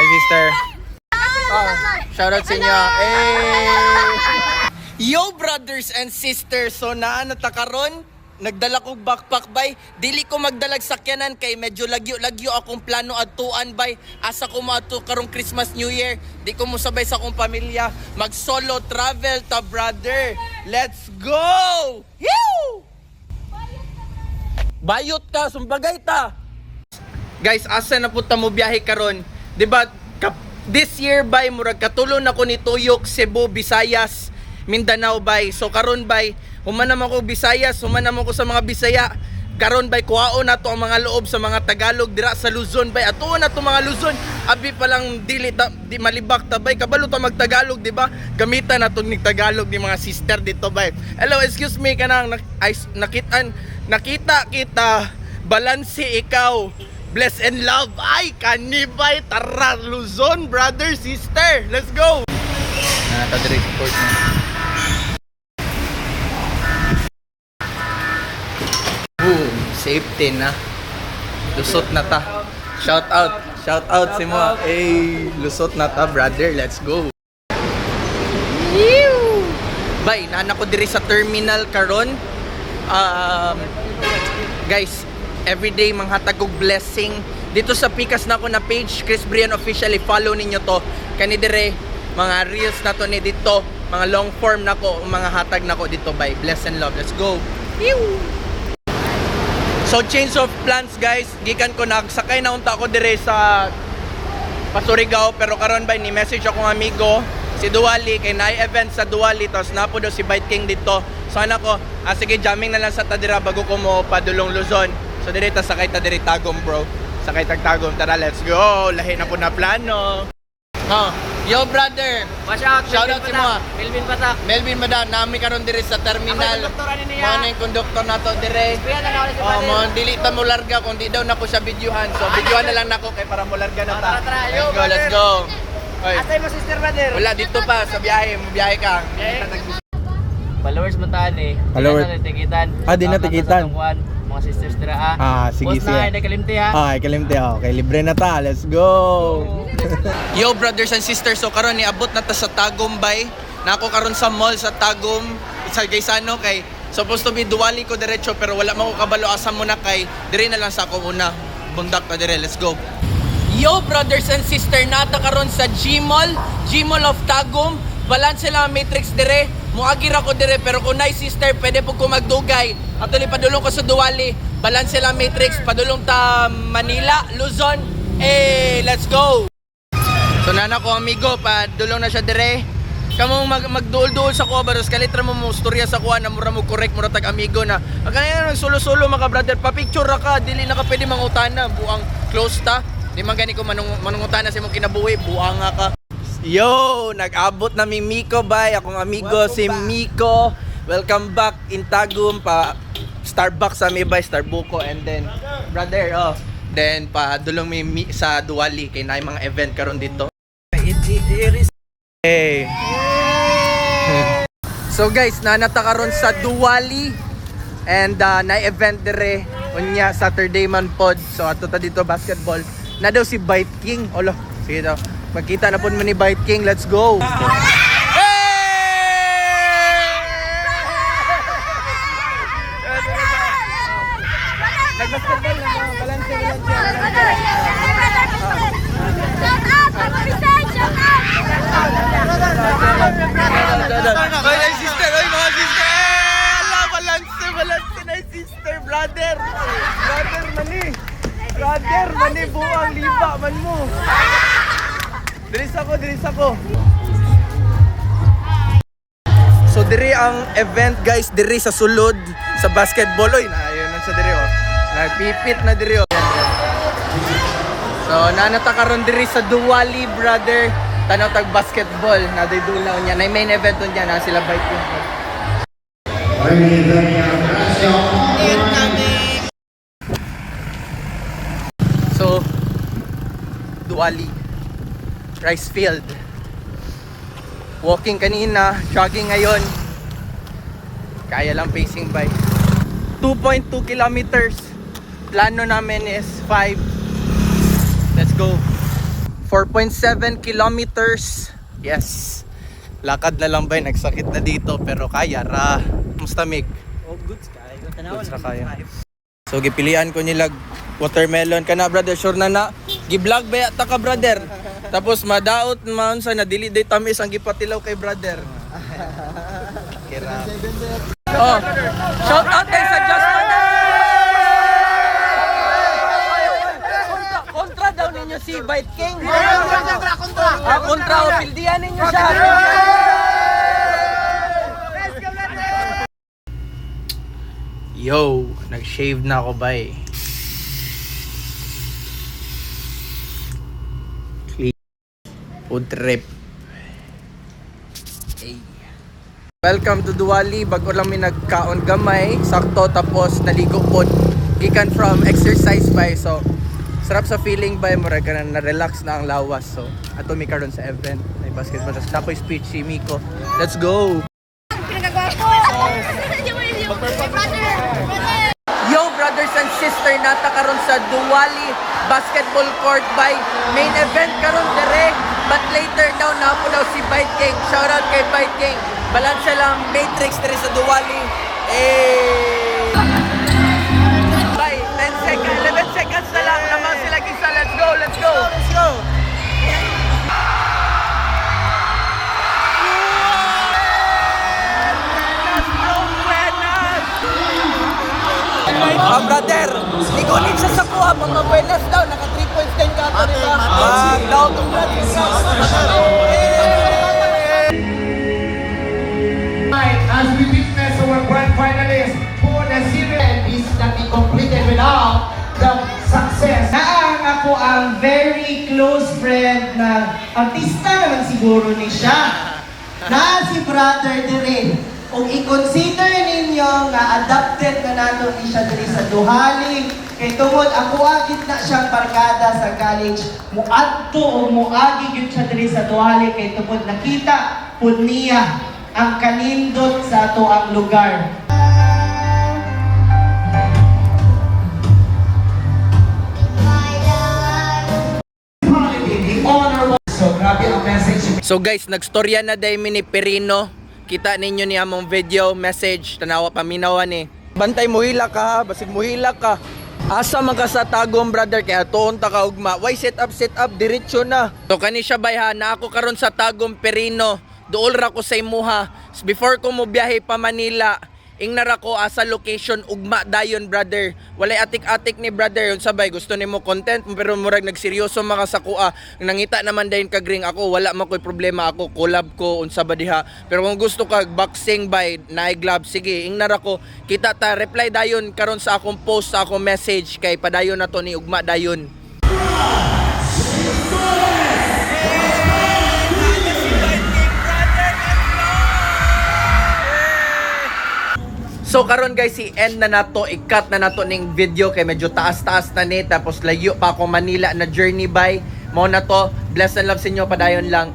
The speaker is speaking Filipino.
Hi, sister. Oh, shoutout sa inyo. Yo, brothers and sisters. So, naanata karon, nagdala kong backpack bay. Dili ko magdalag sakyanan kay medyo lagyo akong plano adtuan bay. Asa ko maato karong Christmas New Year. Di ko mo sabay sa akong pamilya. Mag solo travel ta, brother. Let's go! Yoo! Bayot ka, sumbagay ta. Guys, asa na po ta mo biyahe karon? Diba, this year bay murag katulon ako ni Tuyok, Cebu, Visayas, Mindanao bay. So karon bay, human naman ko Visayas, human naman ko sa mga Bisaya. Karon bay kuhaon na to ang mga loob sa mga Tagalog dira sa Luzon bay. Atuon na to mga Luzon. Abi pa lang di malibak ta bay. Kabalo ta mag-Tagalog, di ba? Gamitan na to ni Tagalog ni mga sister dito bay. Hello, excuse me kanang nakita kita. Balanse ikaw. Bless and love. Ay, kanibay. Tara, Luzon, brother, sister. Let's go. Nakadiri support na. Boom, safety na. Lusot na ta. Shout out si mo. Hey, lusot na ta, brother. Let's go. Bay, nana ko diri sa terminal karon. Guys, everyday manghatag og blessing dito sa pikas na ako na page, Chris Brian Officially. Follow ninyo to. Kani dire mga reels na to ni dito, mga long form na ko, mga hatag na ko dito by bless and love. Let's go. So change of plans guys, gikan ko nagsakay na unta ako dire sa Pasurigao, pero karon ba ni message akong amigo si Duwali kay naay event sa Duwali, tapos napo daw si Bite King dito. So ana ko, sige jamming na lang sa Tadira bago ko mo padulong Luzon. So dire ta sakay ta dire Tagum, bro. Sakay tag Tagum, tara let's go. Lahi na po na plano. Yo brother, shout out si mo. Melvin Patak. Melvin Madan, nami karon dire sa terminal. Mo ning konduktor nato dire. Mo dili ta mo larga kung di daw nako sa videohan. So videohan na lang nako kay para mo larga na ta. Let's go. Asay mo sister brother. Wala dito pa sa biyahe, mo biyahe ka. Followers mo taan eh. Followers. Di na tikitan. Di na tikitan. Mga sisters dira Sige post na ay kalimti ha. Kalimti okay, libre na ta. Let's go. Yo brothers and sisters, so karon ni abot na ta sa Tagum bay. Nako karon sa mall sa Tagum, sa Gaisano kay supposed to be Duwali ko diretso pero wala man ko kabalo asa mo na kay dire na lang sa ako una. Bundak ta dire, let's go. Yo brothers and sisters, nata karon sa G-Mall of Tagum. Balance lang matrix dire. Muagir ako dire pero kung nay sister pwede po ko magdugay. Atuli padulong ko sa Duwali. Balance lang matrix padulong ta Manila, Luzon. Let's go. So nana ko amigo padulong na siya dire. Kamong magduol-duol sa kuha baros kalitra mo storya sa kuha na mura mo correct mura tag amigo na. Ang kanina solo-solo mga brother, pa picture ra ka dili na ka pwede mangutana buang close ta. Di man gani ko manungutana sa imong kinabuhi, buang nga ka. Yo, nag-abot na mi Miko bay, akong amigo si Miko. Welcome back in Tagum pa Starbucks sa mi bay, Starbucks, and then brother, then pa dulong mi sa Duwali kay naay mga event karon dito. Hey. So guys, nanata karon sa Duwali and naay event dire unya Saturday man pod. So ato ta dito basketball. Na daw si Bite King. Olo, sige daw. Magkita na po mo ni Bite King. Let's go! Nag-basketball na mga balance. Oy, ay sister! Oy, mga sister! Ala, balance na sister, brother! Brother, mani buang liba man mo! Diris ako. So diri ang event guys, diri sa sulod sa basketball. Oy, ayun sa diri nagpipit na diri So nanata karon diri sa Duwali, brother. Tanaw tag basketball na dula unya. Na main event unya na sila Bite King. So Duwali rice field. Walking kanina, jogging ngayon. Kaya lang pacing by 2.2 kilometers. Plano namin is 5. Let's go. 4.7 kilometers. Yes. Lakad na lang ba, nagsakit na dito pero kaya ra. Musta Mick? Oh, goods kay. Goods ra kaya. So gipilian ko nila watermelon kana brother, sure na gi-vlog ba ta ka brother. Tapos madaot man sa na dili day tamis ang gipatilaw kay brother. Kira. Oh, shout out kay sa Jasper. Kontra daw ninyo si Bite King. Kontra o pildihan ninyo siya. Yo, nag-shave na ako bay. Food trip. Hey. Welcome to Duwali. Bago lang may nagkaon gamay, sakto tapos naligo pod. Gikan from exercise bay. So, sarap sa feeling bay mo ra kana na-relax na ang lawas. So, ato mi karon sa event. May basketball tas nakoy speech si Miko. Let's go. Yo brothers and sisters, nata karon sa Duwali Basketball Court by main event karon dire, but later daw na po daw si Bite King. Shout out kay Bite King. Balansa lang Matrix dire sa Duwali. Bye, 10 seconds, 11 seconds na lang naman sila kisa. Let's go, let's go. Let's go. Brother, ikunin siya sa kuha, mga buenas daw, naka 3 points din ka ito, diba? Daw itong brother. As we witness our grand finalists for the series that we completed without the success. Naang ako ang very close friend na artista naman siguro ni siya. Na si Brother Dire. Kung i-consider ninyo nga adapted na nato ni siya diri sa Duhali, kay tungod ako agit na siyang barkada sa college, muadto o muagi gyud siya diri sa Duhali kay tungod nakita pud niya ang kanindot sa ato ang lugar. So grabe ang message. So guys, nagstorya na day mi ni Perino. Kita ninyo ni among video message, tanawa paminawan ni. Bantay mo hila ka, basig mo hila ka. Asa man ka sa tagom brother kaya tuon ta ka ugma. Why set up diretso na. So kani siya bay ha, na ako karon sa tagom Perino. Duol ra ko sa imuha. Before ko mo biyahe pa Manila, ingnar ako asa location ugma dayon brother. Walay atik-atik ni brother, yung sabay gusto nimo content pero murag nagseryoso maka sa kuha. Nangita naman dayon kag ring ako, wala man koy problema ako collab ko unsa ba diha. Pero kung gusto kag boxing by naay glove, sige ingnar ako. Kita ta reply dayon karon sa akong post sa akong message kay padayon na to ni ugma dayon. So karon guys, si end na nato, i-cut na nato ning video kay medyo taas-taas na ni, tapos layo pa ako Manila na journey by. Mo na to, bless and love sa inyo, padayon lang.